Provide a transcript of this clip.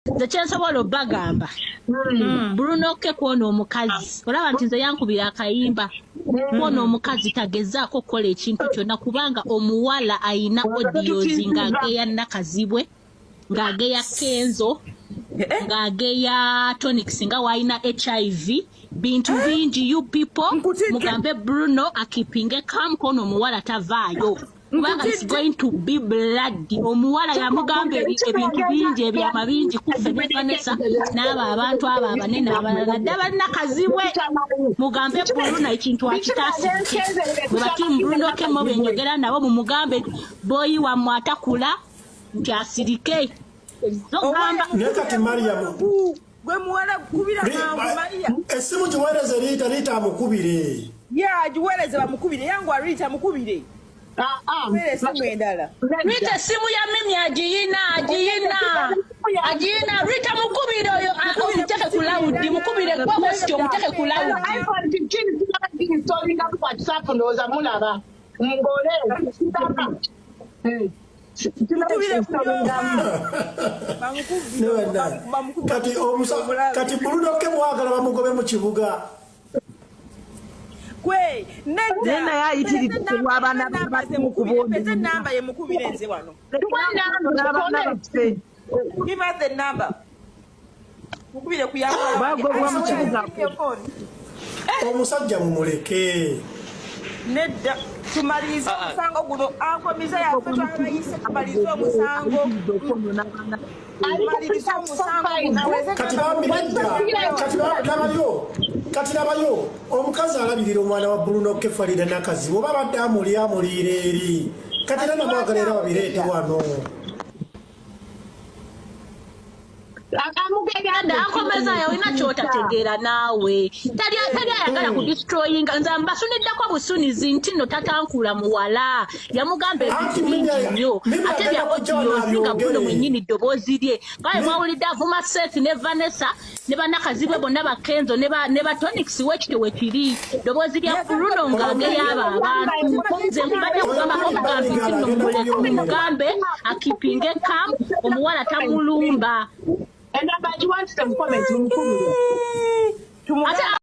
The chance of all bagamba. Bruno K kuona omukazi. Olaba nti nze yankubira akayimba. Kuona omukazi tagezaako kukola ekintu kyonna kubanga omuwala ayina audios ng'ageya Nakazibwe, ng'ageya Kenzo, ng'ageya Tonics nga wayina HIV. Bintu bingi you people mugambe Bruno akipinge kam kono omuwala tavaayo. Kubanga it's going to be bloody. Omuwala yamugambe ebintu bingi ebyama bingi kufe ne Vanessa n'abo abantu abo abanene abalala ddala Nakazibwe mugambe Bruno ekintu akitaasi bati Bruno K mo benyogera nabo mumugambe boyi wa mwatakula nti asirike nogamba nekati Mariam gwe muwala kubira na Maria esimu jiwereze lita mukubire ya jiwereze bamukubire yangu arita mukubire Mire simu endala. Rita simu ya mimi ajina Rita mukubire oyo umuteke kulaudi mukubire kwa wosito umuteke kulaudi iPhone 15 installing up WhatsApp ndoza mulaba ngole kati Bruno K mwagala bamugobe mu kibuga kwe nena yayitiridde kubabana peze namba ye mukubire nze wano give us the number mukubire kuyamba bagobwa mu kibuga omusajja mumuleke nedda tumaliza omusango guno ankomiza yafe twabayise tumaliza omusango kati nabayo omukazi alabirira omwana wa Bruno K FARIDAH NAKAZIBWE oba badde amulira eri kati era namwagalera babireete wano akomeza yawe nakyotategeera naawe tali ayagala kudistroyinga nze mbasuniddako busunizi nti no tatankula muwala yamugamba ebintu bingi nnyo ate byakoyozinga Bruno mwennyini ddoboozi lye ngaye mwawulidde avuma Seth ne Vanessa ne Banakazibwe bonna bakenzo ne ba Tonics wekite wekiri ddoboozi lya Bruno ng'ageya abo abantu nze mbadde kugambako omugambi nti nno muleke mumugambe akipinge kam omuwala tamulumba. And I want them comment.